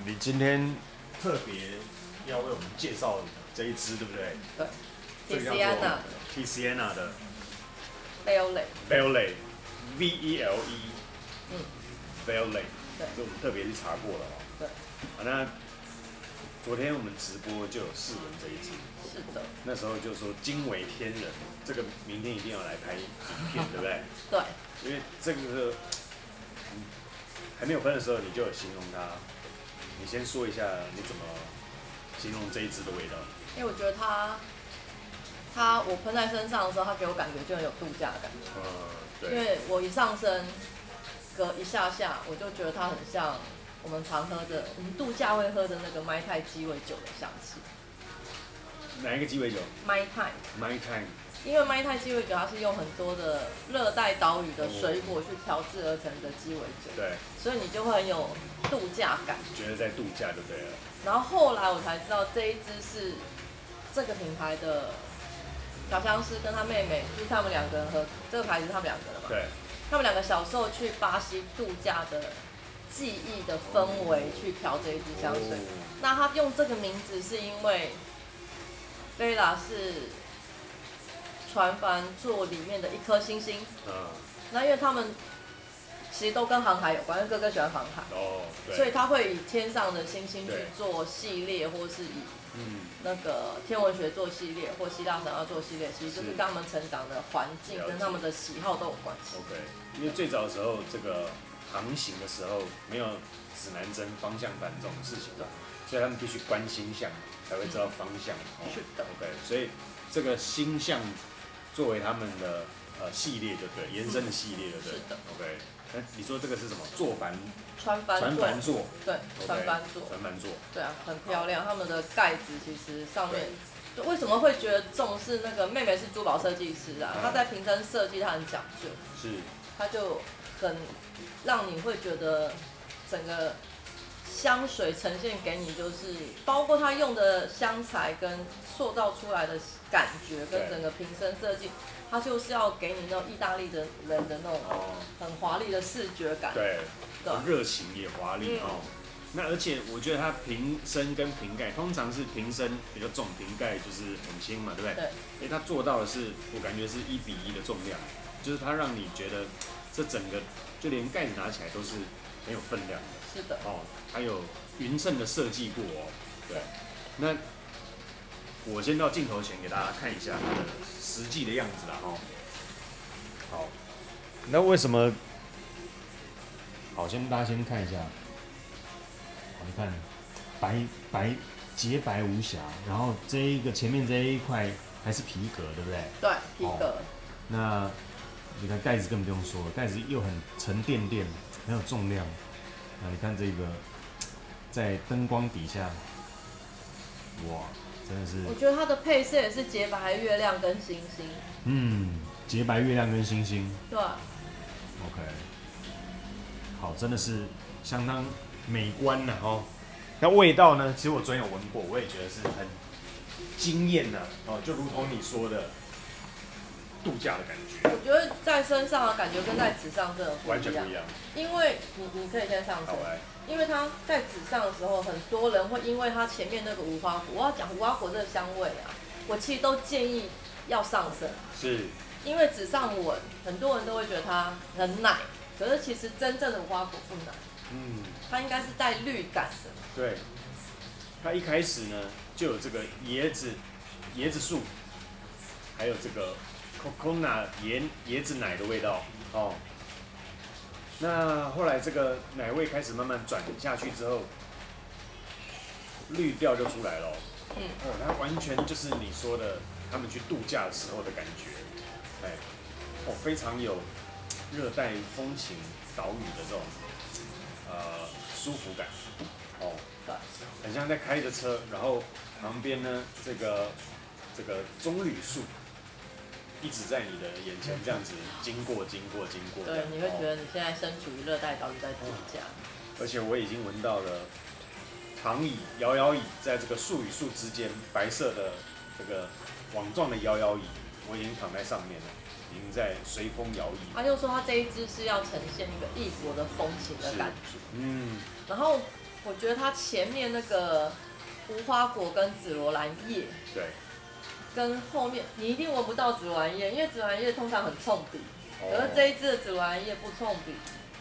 你今天特别要为我们介绍这一支，对不对？对这个叫，Tiziana 做的 Tiziana 的 Veole， Vele， 嗯， Veole， 对，这我们特别去查过了哦。对，好，那昨天我们直播就有试闻这一支，是的，那时候就说惊为天人，这个明天一定要来拍影片，对不对？对，因为这个还没有喷的时候，你就有形容它。你先说一下你怎么形容这一支的味道？因为我觉得我喷在身上的时候，它给我感觉就很有度假的感觉。对。因为我一上身，隔一下下，我就觉得它很像我们常喝的，我们度假会喝的那个麦泰鸡尾酒的香气。哪一个鸡尾酒？麦泰。麦泰。因为麦泰鸡尾酒它是用很多的热带岛屿的水果去调制而成的鸡尾酒，对，所以你就会很有度假感，觉得在度假就对了。然后后来我才知道这一支是这个品牌的调香师跟他妹妹，就是他们两个人喝这个牌子，他们两个人嘛，对，他们两个小时候去巴西度假的记忆的氛围去调这一支香水。那他用这个名字是因为 Vela 是船帆座里面的一颗星星。那因为他们其实都跟航海有关，因为哥哥喜欢航海，对，所以他会以天上的星星去做系列，或是以那个天文学做系列，或希腊神话做系列，其实就是跟他们成长的环境跟他们的喜好都有关系。OK， 因为最早的时候，这个航行的时候没有指南针、方向盘这种事情的，所以他们必须观星象才会知道方向。是的 ，OK， 所以这个星象作为他们的系列就对，延伸的系列就对。是的 ，OK。你说这个是什么？船帆座，对，船帆座，对啊，很漂亮。他们的盖子其实上面，为什么会觉得重视那个妹妹是珠宝设计师啊？她在瓶身设计她很讲究，是，她就很让你会觉得整个香水呈现给你，就是包括她用的香材跟塑造出来的感觉，跟整个瓶身设计。它就是要给你那种意大利的人的那种很华丽的视觉感，对，热情也华丽哦。那而且我觉得它瓶身跟瓶盖，通常是瓶身比较重，瓶盖就是很轻嘛，对不对？对。因为它做到的是，我感觉是1:1的重量，就是它让你觉得这整个就连盖子拿起来都是很有分量的。是的。哦，还有匀称的设计过哦。对。那我先到镜头前给大家看一下它的实际的样子啦，哦。好，那为什么？好，大家先看一下。好，你看，洁白无瑕，然后这一个前面这一块还是皮革，对不对？对，皮革。那你看盖子更不用说了，盖子又很沉甸，很有重量。那你看这个，在灯光底下，哇！真的是，我觉得它的配色也是洁白月亮跟星星。洁白月亮跟星星。对。OK， 好，真的是相当美观呐哦。那味道呢？其实我昨天有闻过，我也觉得是很惊艳呐哦，就如同你说的，度假的感觉。我觉得在身上的感觉跟在纸上真的完全不一样。因为你可以先上身。因为它在纸上的时候，很多人会因为它前面那个无花果，我要讲无花果这个香味啊，我其实都建议要上身。是。因为纸上闻，很多人都会觉得它很奶，可是其实真正的无花果不奶。它应该是带绿感的。对。它一开始呢，就有这个椰子树，还有这个 coconut 椰子奶的味道哦。那后来这个奶味开始慢慢转下去之后，绿调就出来了。它完全就是你说的他们去度假的时候的感觉，非常有热带风情岛屿的这种舒服感，很像在开着车，然后旁边呢这个棕榈树。一直在你的眼前这样子经过。对，你会觉得你现在身处于热带岛屿在度假。而且我已经闻到了躺椅、摇椅，在这个树与树之间，白色的这个网状的摇椅，我已经躺在上面了，已经在随风摇曳。他就说他这一支是要呈现一个异国的风情的感觉。然后我觉得它前面那个无花果跟紫罗兰叶，对，跟后面你一定闻不到紫罗兰叶，因为紫罗兰叶通常很冲鼻，可是这一支的紫罗兰叶不冲鼻。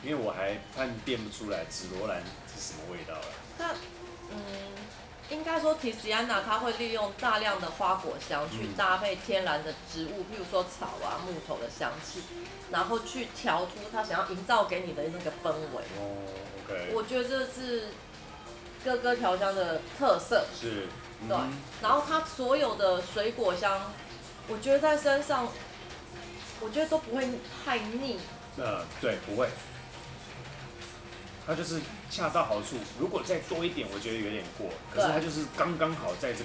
因为我还判辨不出来紫罗兰是什么味道了。它，应该说提斯安娜它会利用大量的花果香去搭配天然的植物，譬如说草啊、木头的香气，然后去调出它想要营造给你的那个氛围。OK。我觉得这是哥哥调香的特色。是。对，然后它所有的水果香，我觉得在身上，我觉得都不会太腻。对，不会。它就是恰到好处，如果再多一点，我觉得有点过。可是它就是刚刚好在这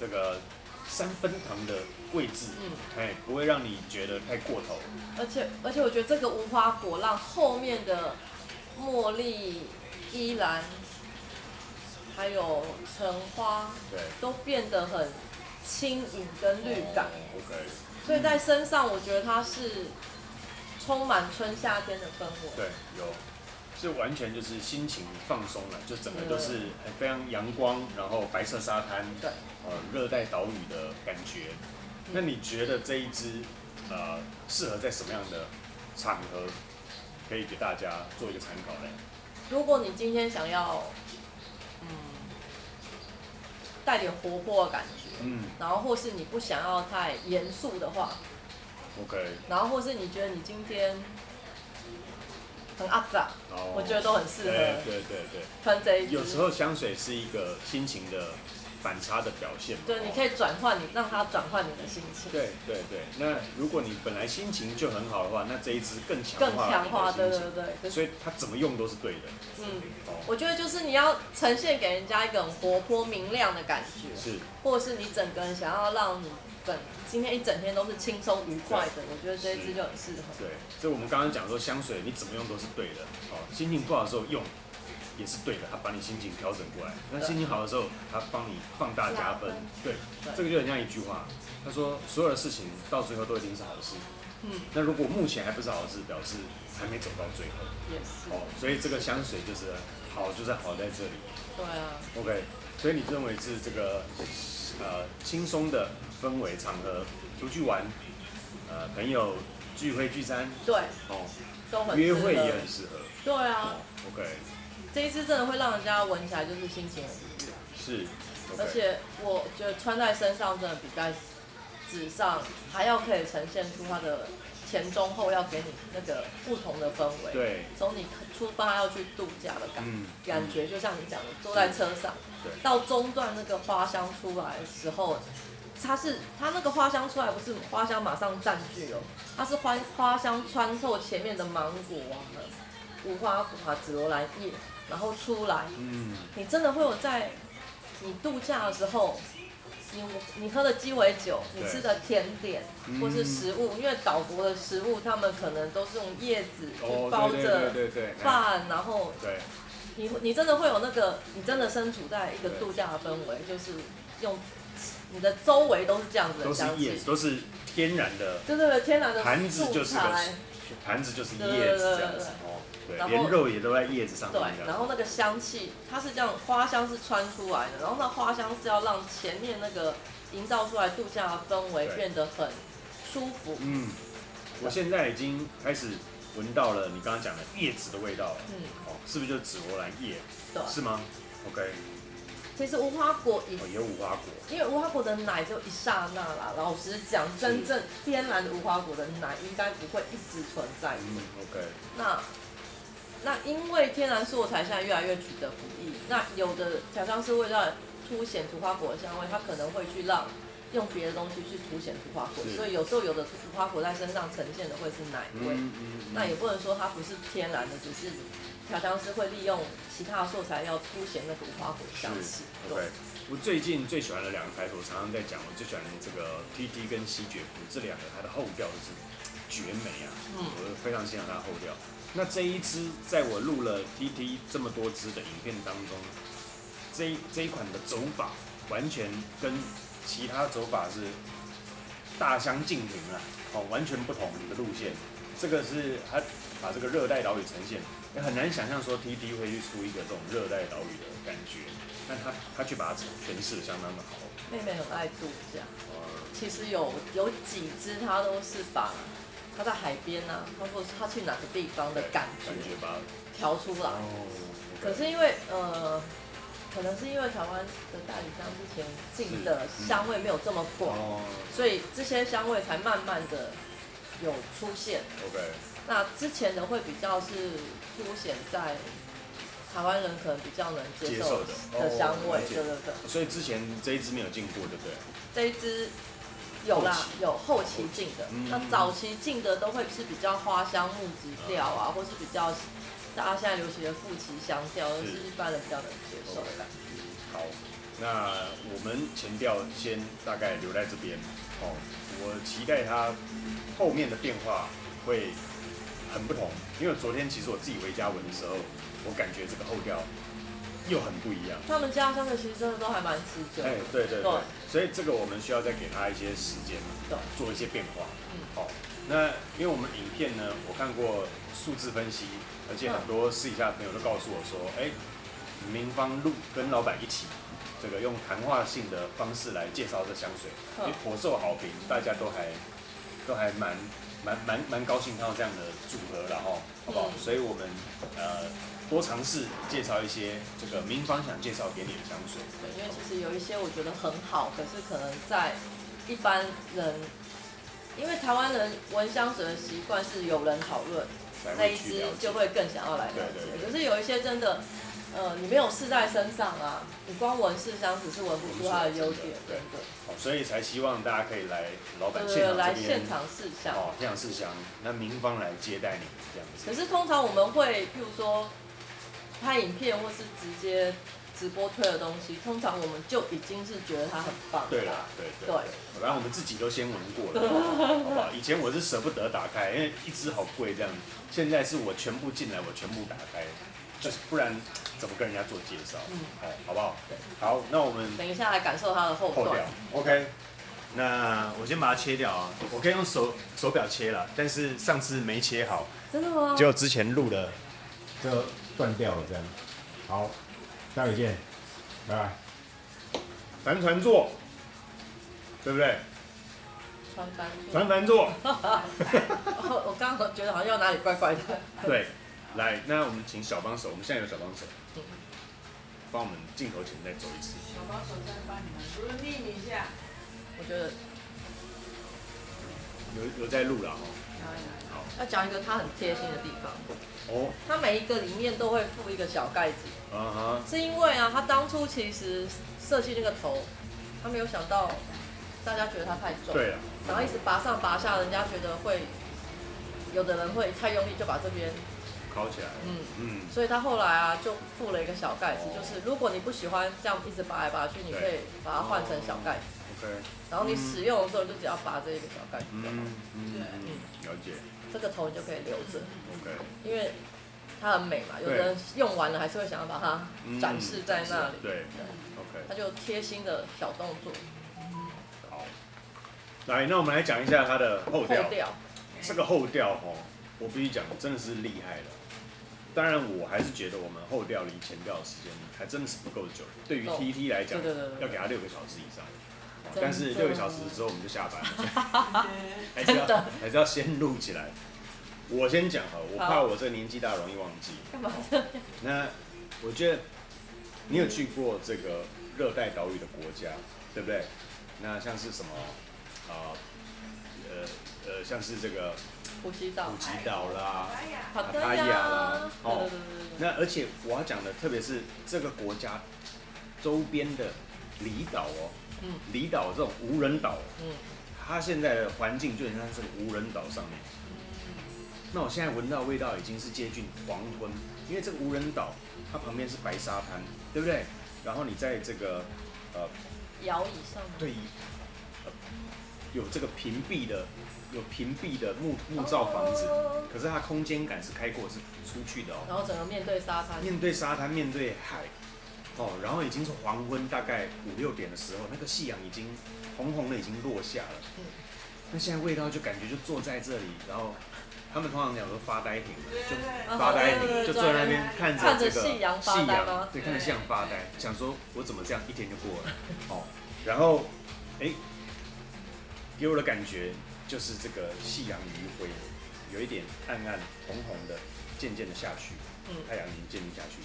个3分糖的位置，不会让你觉得太过头。而且我觉得这个无花果让后面的茉莉、依兰，还有橙花，都变得很轻盈跟绿感。OK。所以在身上，我觉得它是充满春夏天的氛围。对，有。是完全就是心情放松了，就整个都是非常阳光，然后白色沙滩，热带岛屿的感觉。那你觉得这一支适合在什么样的场合可以给大家做一个参考呢？如果你今天想要带点活泼的感觉，然后或是你不想要太严肃的话 ，OK， 然后或是你觉得你今天很阿杂，我觉得都很适合。对，喷这一支。有时候香水是一个心情的反差的表现嘛。对，你可以让它转换你的心情。对。那如果你本来心情就很好的话，那这一支更强化对。所以它怎么用都是对的。我觉得就是你要呈现给人家一个很活泼明亮的感觉，是，或者是你整个人想要让你今天一整天都是轻松愉快的，我觉得这一支就很适合。对，所以我们刚刚讲说香水你怎么用都是对的，心情不好的时候用也是对的，它把你心情调整过来。那心情好的时候，它帮你放大加分。对，这个就很像一句话，他说所有的事情到最后都一定是好事。那如果目前还不是好事，表示还没走到最后。也是。所以这个香水就是好，就好在这里。对啊。OK， 所以你认为是这个轻松的氛围场合，出去玩，朋友聚会聚餐，对，都很约会也很适合。对啊。OK。这一支真的会让人家闻起来就是心情很愉悦。是。而且我觉得穿在身上真的比在纸上还要可以呈现出它的前中后，要给你那个不同的氛围。对。从你出发要去度假的感觉，就像你讲的，坐在车上，到中段那个花香出来的时候，它那个花香出来不是花香马上占据哦，它是花香穿透前面的芒果啊、无花果啊、紫罗兰叶，然后出来，你真的会有在你度假的时候。你喝的鸡尾酒，你吃的甜点或是食物，因为岛国的食物，他们可能都是用叶子去包着饭，然后你真的会有那个，你真的身处在一个度假的氛围，就是用你的周围都是这样子的香气，都是天然的，对，天然的盘子就是叶子这样子。对，连肉也都在叶子上面。对，然后那个香气，它是这样，花香是穿出来的，然后那花香是要让前面那个营造出来度假的氛围变得很舒服。我现在已经开始闻到了你刚刚讲的叶子的味道了。是不是就是紫罗兰叶？对，是吗 ？OK。其实无花果也有无花果，因为无花果的奶就一刹那啦。老实讲，真正天然的无花果的奶应该不会一直存在。OK。那因为天然素材现在越来越取得不易，那有的调香师为了凸显无花果的香味，他可能会去用别的东西去凸显无花果，所以有时候有的无花果在身上呈现的会是奶味。那也不能说它不是天然的，只是调香师会利用其他的素材要凸显那个无花果的香气。对。我最近最喜欢的2个牌子，我常常在讲，我最喜欢这个 TT 跟西决夫这2个，它的后调就是绝美啊，我非常欣赏它的后调。那这一支在我录了 TT 这么多支的影片当中，这一款的走法完全跟其他走法是大相径庭啦，完全不同的路线。这个是它把这个热带岛屿呈现很难想象说 TT 会去出一个这种热带岛屿的感觉，但他却把它诠释的相当的好。妹妹很爱度假，其实有几支她都是把她在海边啊，或者是她去哪个地方的感觉把调出来。可是因为可能是因为台湾的代理商之前进的香味没有这么广，所以这些香味才慢慢的有出现。那之前的会比较是凸显在台湾人可能比较能接受的香味，对。所以之前这一支没有进过，对不对？这一支有啦，有后期进的。那早期进的都会是比较花香木质调啊，或是比较大家现在流行的负奇香调，就是一般人比较能接受的感觉。好，那我们前调先大概留在这边哦。我期待它后面的变化会很不同，因为昨天其实我自己回家闻的时候，我感觉这个后调又很不一样。他们家乡的其实真的都还蛮持久的。对，所以这个我们需要再给他一些时间，做一些变化。好，那因为我们影片呢，我看过数字分析，而且很多私底下的朋友都告诉我说，明芳跟老板一起，这个用谈话性的方式来介绍这香水，颇受好评，大家都还蛮高兴看到这样的组合了哈，好不好？所以我们多尝试介绍一些这个明芳想介绍给你的香水。对，因为其实有一些我觉得很好，可是可能在一般人，因为台湾人闻香水的习惯是有人讨论，那一支就会更想要来了解。可是有一些真的，你没有试在身上啊，你光闻试香只是闻不出它的优点，对。好，所以才希望大家可以来老板现场来现场试香，现场试香，那明芳来接待你这样子。可是通常我们会，譬如说拍影片或是直接直播推的东西，通常我们就已经是觉得它很棒。对啦，对。反正我们自己都先闻过了，好不好？以前我是舍不得打开，因为一支好贵这样。现在是我全部进来，我全部打开，就是不然怎么跟人家做介绍？好不好？好，那我们等一下来感受它的后调。OK。那我先把它切掉啊，我可以用手表切了，但是上次没切好。真的吗？结果之前录的就断掉了，这样。好，待会见，拜拜。帆船座，对不对？船帆座。我刚刚觉得好像哪里怪怪的。对，来，那我们请小帮手，我们现在有小帮手，帮我们镜头前再走一次。小帮手再帮你们轮令一下。我觉得有在录了哦。好，要讲一个它很贴心的地方。它每一个里面都会附一个小盖子。是因为啊，它当初其实设计那个头，他没有想到大家觉得它太重，对啊，然后一直拔上拔下，人家觉得会，有的人会太用力就把这边烤起来。所以他后来啊就附了一个小盖子，就是如果你不喜欢这样一直拔来拔去，你可以把它换成小盖子。然后你使用的时候，就只要拔这一个小盖子。了解。这个头你就可以留着。OK。因为它很美嘛，有的人用完了还是会想要把它展示在那里。对。OK。它就贴心的小动作。好。来，那我们来讲一下它的后调。这个后调我必须讲，真的是厉害了。当然，我还是觉得我们后调离前调的时间还真的是不够久。对于 TT 来讲，要给他6个小时以上。但是6个小时之后我们就下班了，还是要先录起来。我先讲我怕我这个年纪大容易忘记。干嘛？那我觉得你有去过这个热带岛屿的国家，对不对？那像是什么像是这个普吉岛啦，帕塔亚啦，那而且我要讲的，特别是这个国家周边的离岛离岛这种无人岛，它现在的环境就很像是无人岛上面。那我现在闻到的味道已经是接近黄昏，因为这个无人岛它旁边是白沙滩，对不对？然后你在这个摇椅上，对，有这个屏蔽的木造房子，可是它空间感是开阔，是出去的然后整个面对沙滩，面对海。然后已经是黄昏，大概5、6点的时候，那个夕阳已经红红的已经落下了。那现在味道就感觉就坐在这里，然后他们通常讲说发呆亭，就对发呆亭，就坐在那边看着这个夕阳发呆吗？对，看着夕阳发呆，想说我怎么这样一天就过了，哦，然后给我的感觉就是这个夕阳余晖，有一点暗暗红红的，渐渐的下去，太阳已经渐渐下去，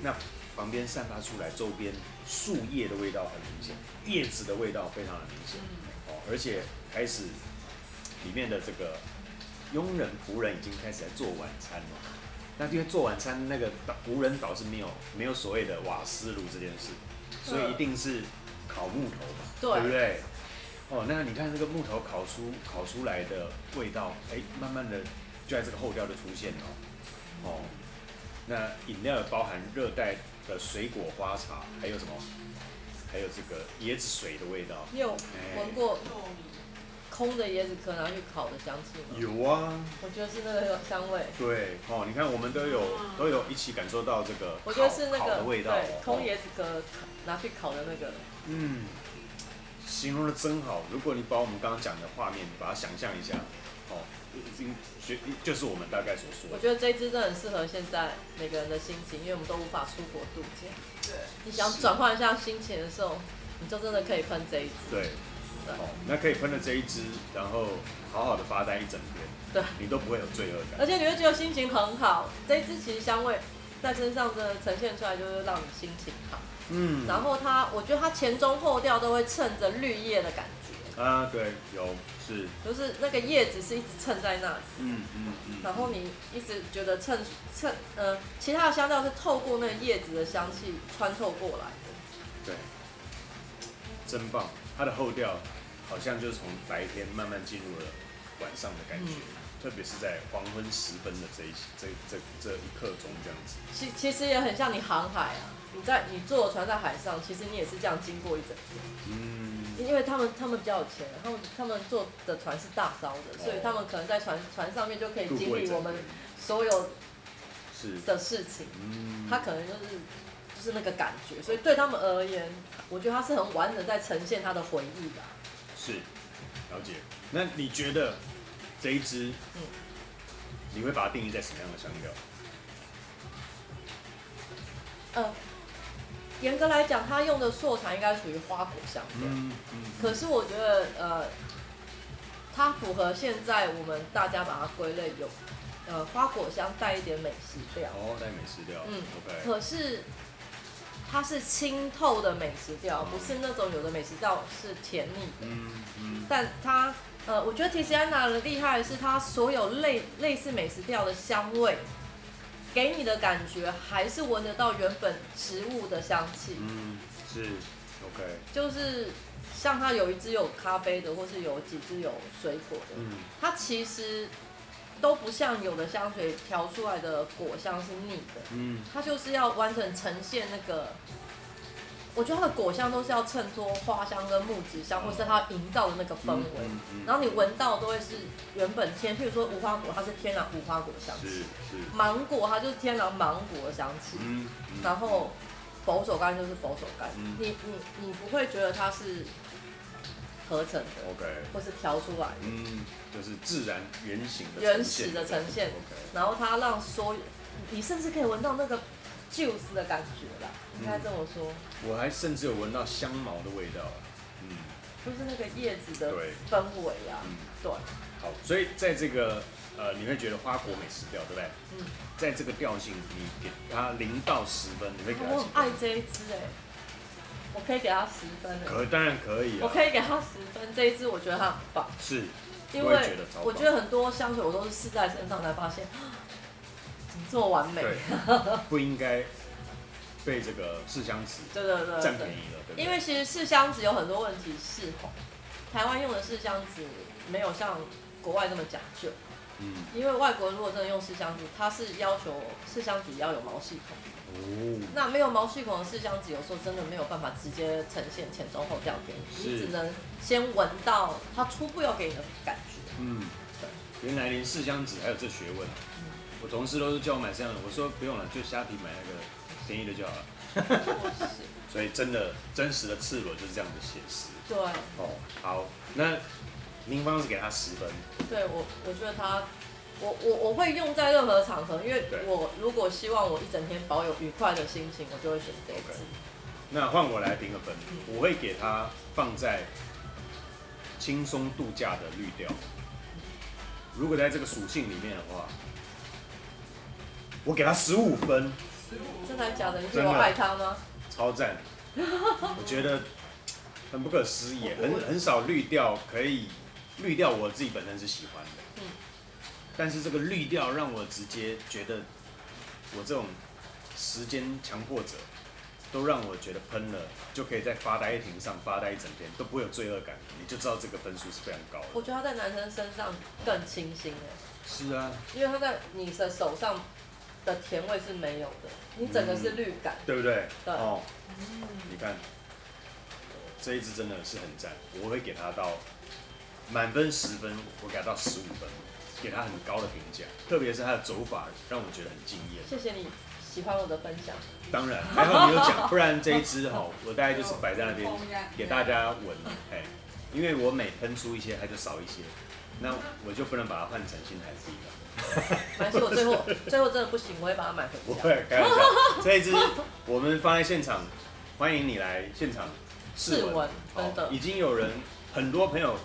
那旁边散发出来周边树叶的味道很明显，叶子的味道非常的明显，哦，而且开始里面的这个佣人仆人已经开始在做晚餐了。那因为做晚餐那个无人岛是没有所谓的瓦斯炉这件事，所以一定是烤木头嘛，对不对？哦，那你看这个木头烤出来的味道，慢慢的就在这个后调就出现了，哦，那饮料也包含热带的水果花茶，还有什么？还有这个椰子水的味道。你有闻过空的椰子壳拿去烤的香气吗？有啊，我觉得是那个香味。对，哦，你看我们都有一起感受到这个我觉得是那个烤的味道，对，空椰子壳拿去烤的那个。形容的真好。如果你把我们刚刚讲的画面，你把它想象一下，哦，就是我们大概所说的。我觉得这一支真的很适合现在每个人的心情，因为我们都无法出国度假。对。你想转换一下心情的时候，你就真的可以喷这一支。对。哦，那可以喷了这一支，然后好好的发呆一整天，对，你都不会有罪恶感，而且你会觉得心情很好。这一支其实香味在身上真的呈现出来，就是让你心情好。然后我觉得它前中后调都会衬着绿叶的感觉。啊，对，是，就是那个叶子是一直衬在那里。然后你一直觉得其他的香调是透过那个叶子的香气穿透过来的。对，真棒，它的后调好像就是从白天慢慢进入了晚上的感觉，特别是在黄昏时分的这一刻钟这样子。其实也很像你航海啊，你坐船在海上，其实你也是这样经过一整天。因为他们比较有钱，他们坐的船是大艘的，所以他们可能在船上面就可以经历我们所有的事情。他可能就是那个感觉，所以对他们而言，我觉得他是很完整在呈现他的回忆的。是，了解。那你觉得这一支，你会把它定义在什么样的香调？严格来讲，它用的硕茶应该属于花果香调。可是我觉得，它符合现在我们大家把它归类有，花果香带一点美食调。哦，带美食调。OK。可是它是清透的美食调，不是那种有的美食调是甜腻的。但它，我觉得提斯安娜的厉害的是，它所有类似美食调的香味。给你的感觉还是闻得到原本植物的香气。是 ，OK。就是像它有一支有咖啡的，或是有几支有水果的，它其实都不像有的香水调出来的果香是腻的。它就是要完整呈现那个，我觉得它的果香都是要衬托花香跟木质香，或是它营造的那个氛围。然后你闻到都会是原本譬如说无花果，它是天然无花果香气；芒果它就是天然芒果的香气。然后佛手柑就是佛手柑。你不会觉得它是合成的 ，OK， 或是调出来的，就是自然原始的呈现。然后它让你甚至可以闻到那个 juice 的感觉啦，应该这么说。我还甚至有闻到香茅的味道。就是那个叶子的氛围啊。对。好，所以在这个你会觉得花果美食调，对不对？在这个调性，你给它0到10分，你会给它几分？我很爱这一支我可以给它10分。当然可以。我可以给它10分，这一支我觉得它很棒。是。因为我觉得很多香水我都是试在身上才发现，怎么这么完美？不应该被这个试香纸占便宜了，对不对？因为其实试香纸有很多问题是台湾用的试香纸没有像国外这么讲究。因为外国如果真的用试香纸，它是要求试香纸要有毛细孔。那没有毛细孔的试香纸，有时候真的没有办法直接呈现前中后调给你，你只能先闻到它初步要给你的感觉。原来连试香纸还有这学问。我同事都是叫我买这样的，我说不用了，就虾皮买那个便宜的就好了。所以真实的赤裸就是这样的写实。对。好，那明芳是给他10分。对我觉得他，我会用在任何场合，因为对我如果希望我一整天保有愉快的心情，我就会选这一支。那换我来评个分，我会给他放在轻松度假的绿调。如果在这个属性里面的话，我给他15分，真的假的？你觉真的得我爱他吗？超赞！我觉得很不可思议，很少绿调可以绿调，我自己本身是喜欢的。但是这个绿调让我直接觉得，我这种时间强迫者，都让我觉得喷了就可以在发呆亭上发呆一整天，都不会有罪恶感，你就知道这个分数是非常高的。我觉得他在男生身上更清新哎。是啊，因为他在你的手上的甜味是没有的，你整个是绿感。对不对？对哦，你看这一支真的是很赞，我会给他到满分10分，我给他到15分，给他很高的评价，特别是他的走法让我觉得很惊艳。谢谢你喜欢我的分享。当然，还好你有讲，不然这一支哈，我大概就是摆在那边给大家闻，哎，因为我每喷出一些，它就少一些，那我就不能把它换成新台币了。没关系，我最后真的不行，我会把它买回家。不会，开玩笑。这一支我们放在现场，欢迎你来现场试闻。真的已经有人很多朋友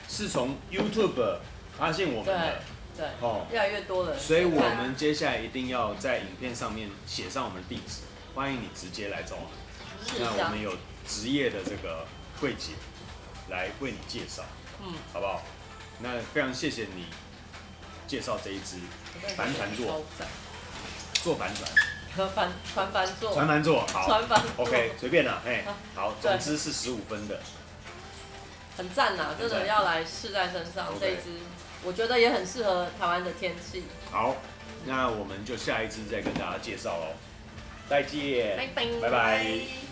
是从 YouTube 发现我们的，对，哦，越来越多人。所以我们接下来一定要在影片上面写上我们的地址，欢迎你直接来找我们。试一下那我们有职业的这个柜姐来为你介绍，好不好？那非常谢谢你介绍这一支帆船座，做帆船。船帆座，船帆座，好，船帆座 ，OK， 随便啦，哎，好，对总之是15分的，很赞呐，真的要来试在身上。这一支我觉得也很适合台湾的天气。好，那我们就下一支再跟大家介绍喽，再见，拜拜，拜拜。